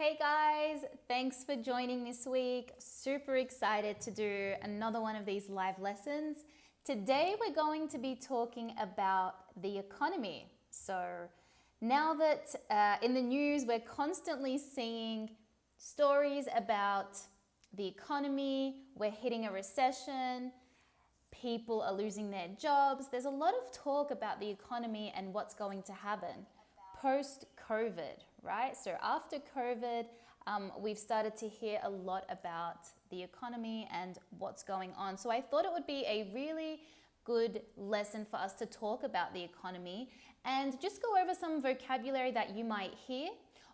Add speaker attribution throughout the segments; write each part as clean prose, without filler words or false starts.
Speaker 1: Hey guys, thanks for joining this week. Super excited to do another one of these live lessons. Today we're going to be talking about the economy. So now that in the news we're constantly seeing stories about the economy, we're hitting a recession, people are losing their jobs. There's a lot of talk about the economy and what's going to happen post-COVID, right? So after COVID, we've started to hear a lot about the economy and what's going on. So I thought it would be a really good lesson for us to talk about the economy and just go over some vocabulary that you might hear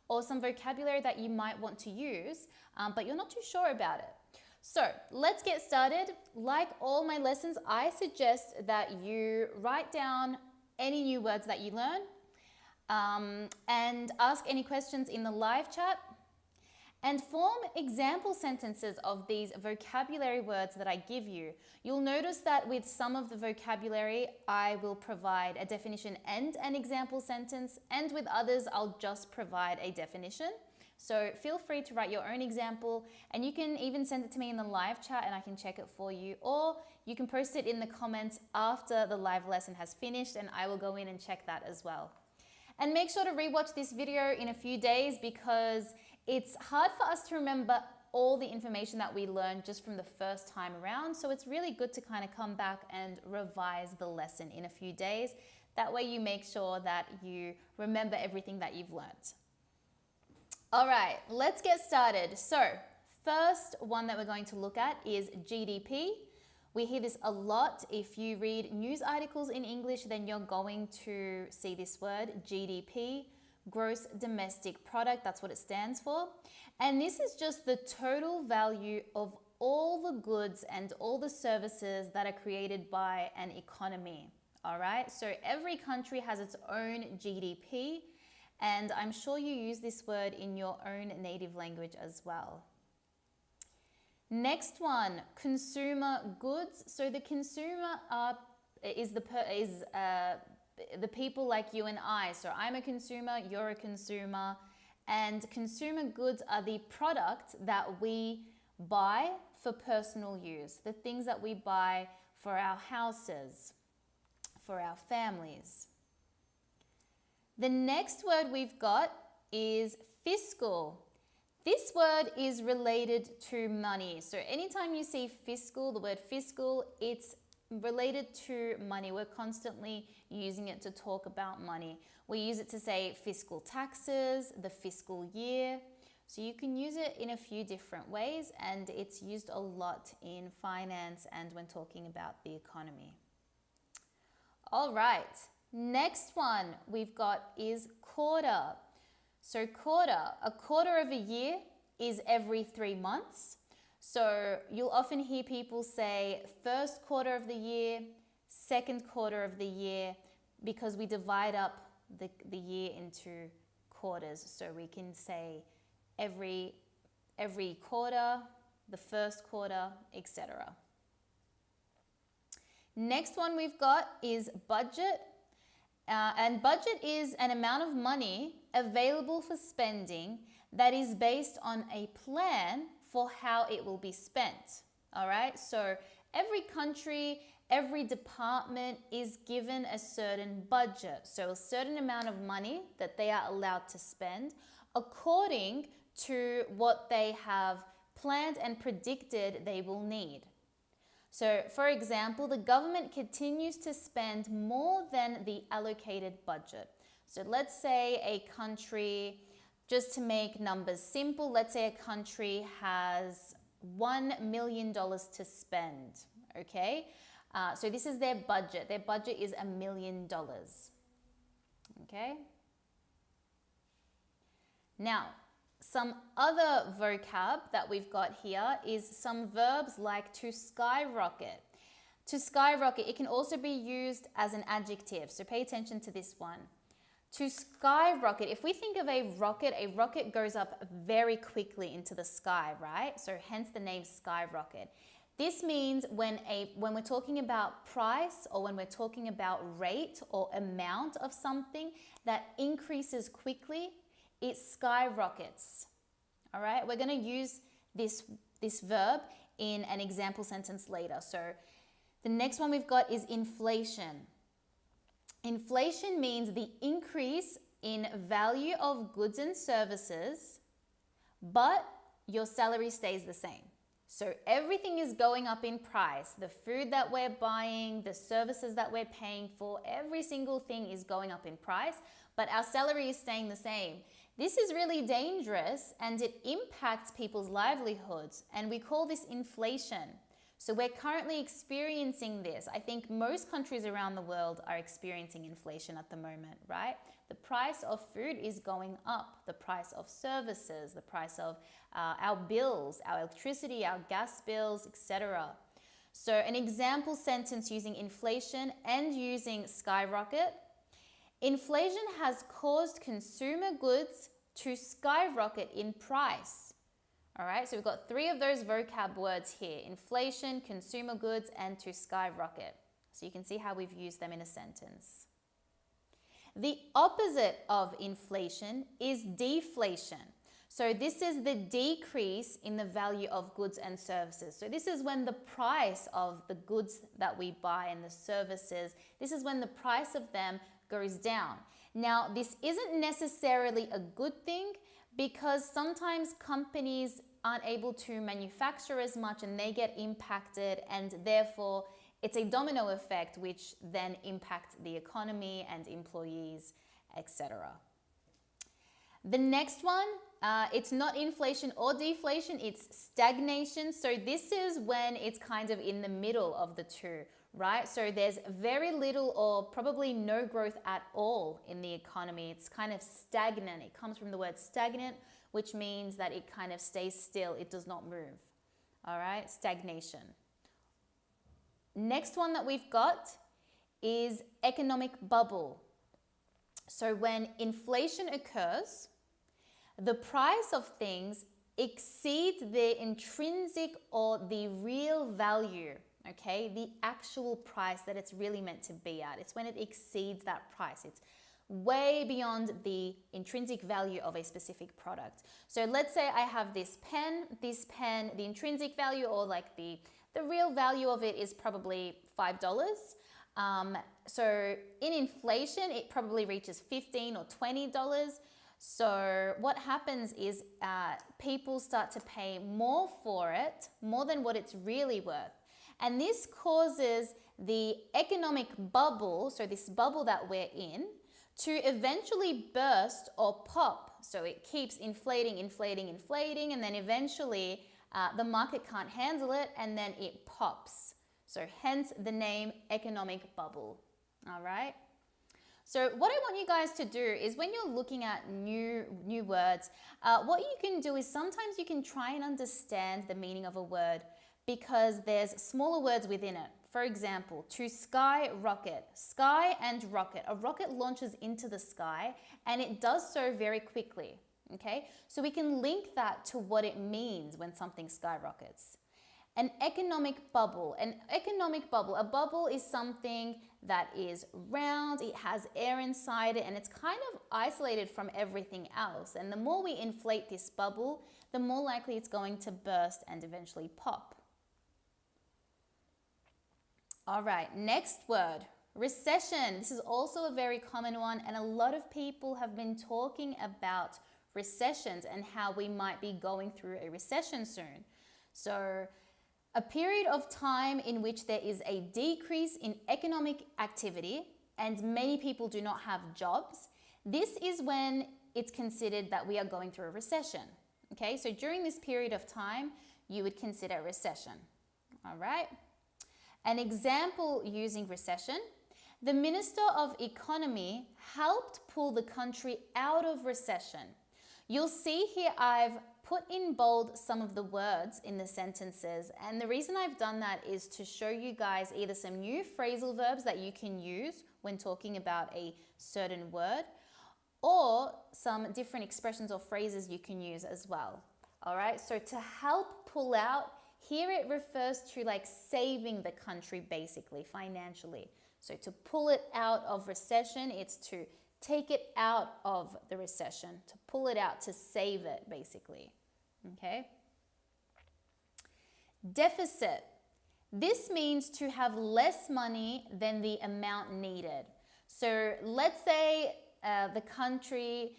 Speaker 1: or some vocabulary that you might want to use, but you're not too sure about it. So let's get started. Like all my lessons, I suggest that you write down any new words that you learn, and ask any questions in the live chat and form example sentences of these vocabulary words that I give you. You'll notice that with some of the vocabulary, I will provide a definition and an example sentence, and with others, I'll just provide a definition. So feel free to write your own example, and you can even send it to me in the live chat and I can check it for you, or you can post it in the comments after the live lesson has finished and I will go in and check that as well. And make sure to rewatch this video in a few days because it's hard for us to remember all the information that we learned just from the first time around. So it's really good to kind of come back and revise the lesson in a few days. That way you make sure that you remember everything that you've learned. All right, let's get started. So first one that we're going to look at is GDP. We hear this a lot. If you read news articles in English, then you're going to see this word, GDP, Gross Domestic Product. That's what it stands for. And this is just the total value of all the goods and all the services that are created by an economy. All right, so every country has its own GDP, and I'm sure you use this word in your own native language as well. Next one, consumer goods. So the consumer is the people like you and I. So I'm a consumer, you're a consumer, and consumer goods are the product that we buy for personal use, the things that we buy for our houses, for our families. The next word we've got is fiscal. This word is related to money. So anytime you see fiscal, the word fiscal, it's related to money. We're constantly using it to talk about money. We use it to say fiscal taxes, the fiscal year. So you can use it in a few different ways, and it's used a lot in finance and when talking about the economy. All right, next one we've got is quarter. So a quarter of a year is every 3 months. So you'll often hear people say first quarter of the year, second quarter of the year, because we divide up the year into quarters. So we can say every quarter, the first quarter, etc. Next one we've got is budget. And budget is an amount of money available for spending that is based on a plan for how it will be spent. All right, so every country, every department is given a certain budget, so a certain amount of money that they are allowed to spend according to what they have planned and predicted they will need. So, for example, the government continues to spend more than the allocated budget. So let's say a country, just to make numbers simple, let's say a country has $1 million to spend, okay? So this is their budget. Their budget is $1 million, okay? Now, some other vocab that we've got here is some verbs like to skyrocket. To skyrocket, it can also be used as an adjective, so pay attention to this one. To skyrocket, if we think of a rocket goes up very quickly into the sky, right? So hence the name skyrocket. This means when we're talking about price or when we're talking about rate or amount of something that increases quickly, it skyrockets. All right, we're going to use this verb in an example sentence later. So the next one we've got is inflation. Inflation means the increase in value of goods and services, but your salary stays the same. So everything is going up in price. The food that we're buying, the services that we're paying for, every single thing is going up in price, but our salary is staying the same. This is really dangerous and it impacts people's livelihoods, and we call this inflation. So we're currently experiencing this. I think most countries around the world are experiencing inflation at the moment, right? The price of food is going up, the price of services, the price of our bills, our electricity, our gas bills, etc. So an example sentence using inflation and using skyrocket. Inflation has caused consumer goods to skyrocket in price. All right, so we've got 3 of those vocab words here: inflation, consumer goods, and to skyrocket. So you can see how we've used them in a sentence. The opposite of inflation is deflation. So this is the decrease in the value of goods and services. So this is when the price of the goods that we buy and the services, this is when the price of them goes down. Now, this isn't necessarily a good thing because sometimes companies aren't able to manufacture as much and they get impacted, and therefore it's a domino effect which then impacts the economy and employees, etc. The next one, it's not inflation or deflation, it's stagnation. So this is when it's kind of in the middle of the two, right? So there's very little or probably no growth at all in the economy. It's kind of stagnant. It comes from the word stagnant, which means that it kind of stays still. It does not move. All right, stagnation. Next one that we've got is economic bubble. So when inflation occurs, the price of things exceeds their intrinsic or the real value, okay? The actual price that it's really meant to be at. It's when it exceeds that price. It's way beyond the intrinsic value of a specific product. So let's say I have this pen, the intrinsic value or like the real value of it is probably $5. So in inflation, it probably reaches $15 or $20. So what happens is people start to pay more for it, more than what it's really worth. And this causes the economic bubble, so this bubble that we're in, to eventually burst or pop. So it keeps inflating, and then eventually the market can't handle it and then it pops. So hence the name economic bubble. All right. So what I want you guys to do is when you're looking at new words, what you can do is sometimes you can try and understand the meaning of a word because there's smaller words within it. For example, to skyrocket, sky and rocket. A rocket launches into the sky and it does so very quickly. Okay, so we can link that to what it means when something skyrockets. An economic bubble. A bubble is something that is round, it has air inside it, and it's kind of isolated from everything else. And the more we inflate this bubble, the more likely it's going to burst and eventually pop. All right, next word, recession. This is also a very common one, and a lot of people have been talking about recessions and how we might be going through a recession soon. So a period of time in which there is a decrease in economic activity and many people do not have jobs. This is when it's considered that we are going through a recession. Okay, so during this period of time, you would consider a recession. All right. An example using recession: the Minister of Economy helped pull the country out of recession. You'll see here I've put in bold some of the words in the sentences, and the reason I've done that is to show you guys either some new phrasal verbs that you can use when talking about a certain word, or some different expressions or phrases you can use as well. All right, so to help pull out, here it refers to like saving the country basically financially. So to pull it out of recession, it's to take it out of the recession, to pull it out, to save it basically. Okay. Deficit. This means to have less money than the amount needed. So let's say the country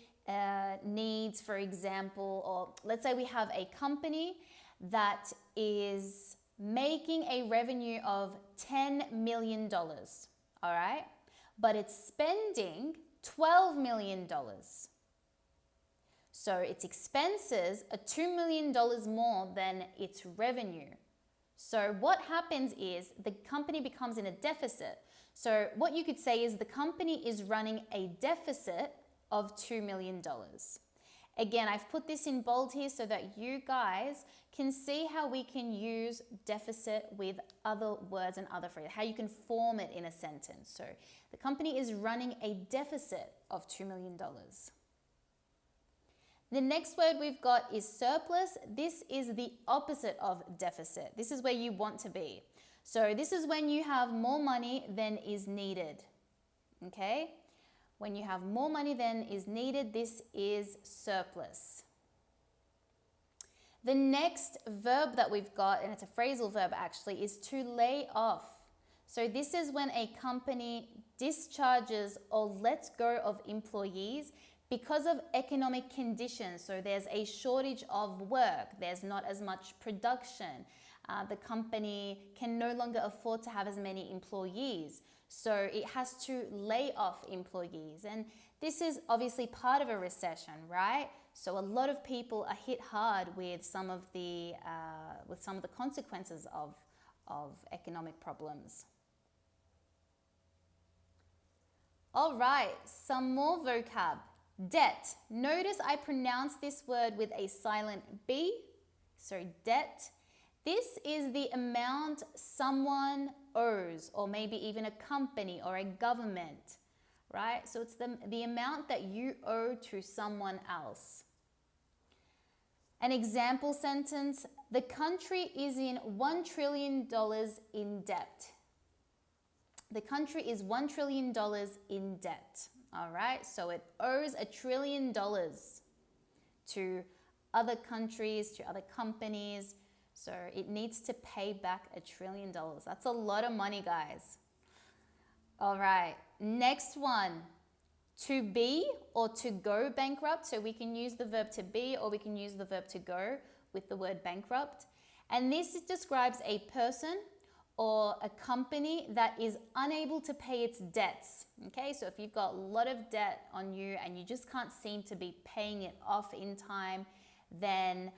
Speaker 1: needs, for example, or let's say we have a company that is making a revenue of $10 million, all right? But it's spending $12 million. So its expenses are $2 million more than its revenue. So what happens is the company becomes in a deficit. So what you could say is the company is running a deficit of $2 million. Again, I've put this in bold here so that you guys can see how we can use deficit with other words and other phrases, how you can form it in a sentence. So the company is running a deficit of $2 million. The next word we've got is surplus. This is the opposite of deficit. This is where you want to be. So this is when you have more money than is needed. Okay? When you have more money than is needed, this is surplus. The next verb that we've got, and it's a phrasal verb actually, is to lay off. So this is when a company discharges or lets go of employees because of economic conditions. So there's a shortage of work, there's not as much production, the company can no longer afford to have as many employees. So it has to lay off employees. And this is obviously part of a recession, right? So a lot of people are hit hard with some of the consequences of economic problems. All right, some more vocab. Debt. Notice I pronounce this word with a silent B. So debt. This is the amount someone owes, or maybe even a company or a government, right? So it's the amount that you owe to someone else. An example sentence, the country is in $1 trillion in debt. The country is $1 trillion in debt. All right, so it owes $1 trillion to other countries, to other companies. So it needs to pay back $1 trillion. That's a lot of money, guys. All right, next one. To be or to go bankrupt. So we can use the verb to be or we can use the verb to go with the word bankrupt. And this describes a person or a company that is unable to pay its debts. Okay, so if you've got a lot of debt on you and you just can't seem to be paying it off in time, then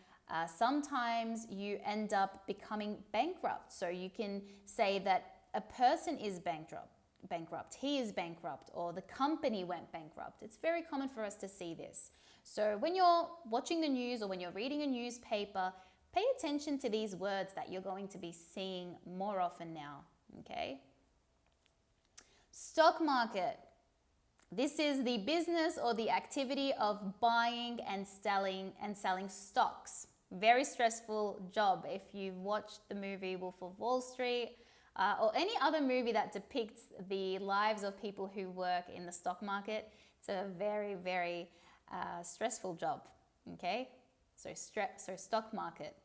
Speaker 1: sometimes you end up becoming bankrupt. So you can say that a person is bankrupt, he is bankrupt, or the company went bankrupt. It's very common for us to see this. So when you're watching the news or when you're reading a newspaper, pay attention to these words that you're going to be seeing more often now, okay? Stock market. This is the business or the activity of buying and selling stocks. Very stressful job. If you've watched the movie Wolf of Wall Street or any other movie that depicts the lives of people who work in the stock market, it's a very, very stressful job, okay? So stock market.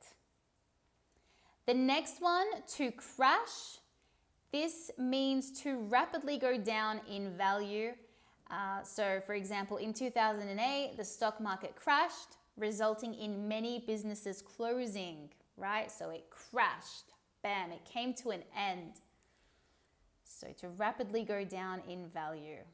Speaker 1: The next one, to crash. This means to rapidly go down in value. So for example, in 2008, the stock market crashed, resulting in many businesses closing, right? So it crashed, bam, it came to an end. So to rapidly go down in value.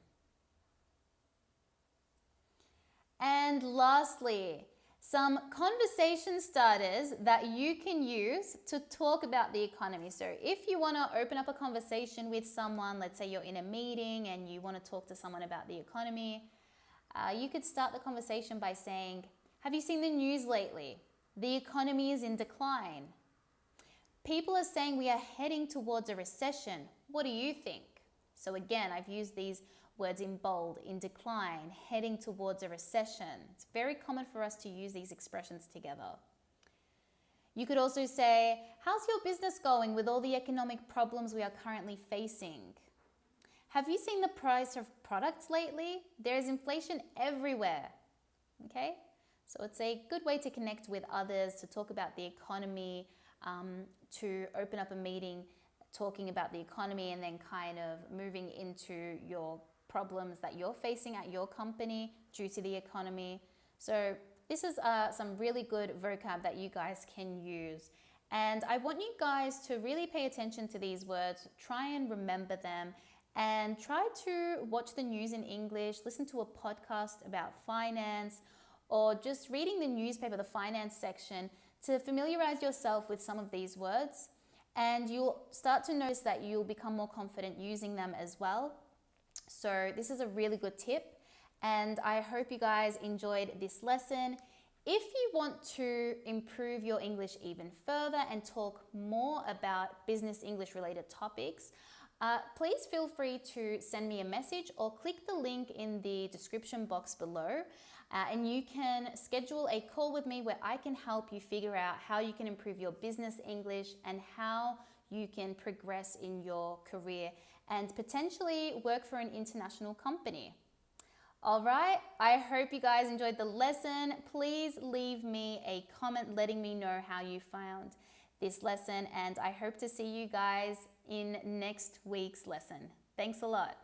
Speaker 1: And lastly, some conversation starters that you can use to talk about the economy. So if you want to open up a conversation with someone, let's say you're in a meeting and you want to talk to someone about the economy, you could start the conversation by saying, have you seen the news lately? The economy is in decline. People are saying we are heading towards a recession. What do you think? So again, I've used these words in bold, in decline, heading towards a recession. It's very common for us to use these expressions together. You could also say, how's your business going with all the economic problems we are currently facing? Have you seen the price of products lately? There is inflation everywhere. Okay? So it's a good way to connect with others, to talk about the economy, to open up a meeting talking about the economy and then kind of moving into your problems that you're facing at your company due to the economy. So this is some really good vocab that you guys can use. And I want you guys to really pay attention to these words, try and remember them, and try to watch the news in English, listen to a podcast about finance, or just reading the newspaper, the finance section, to familiarize yourself with some of these words. And you'll start to notice that you'll become more confident using them as well. So this is a really good tip, and I hope you guys enjoyed this lesson. If you want to improve your English even further and talk more about business English related topics, please feel free to send me a message or click the link in the description box below, and you can schedule a call with me where I can help you figure out how you can improve your business English and how you can progress in your career and potentially work for an international company. All right, I hope you guys enjoyed the lesson. Please leave me a comment letting me know how you found this lesson, and I hope to see you guys in next week's lesson. Thanks a lot.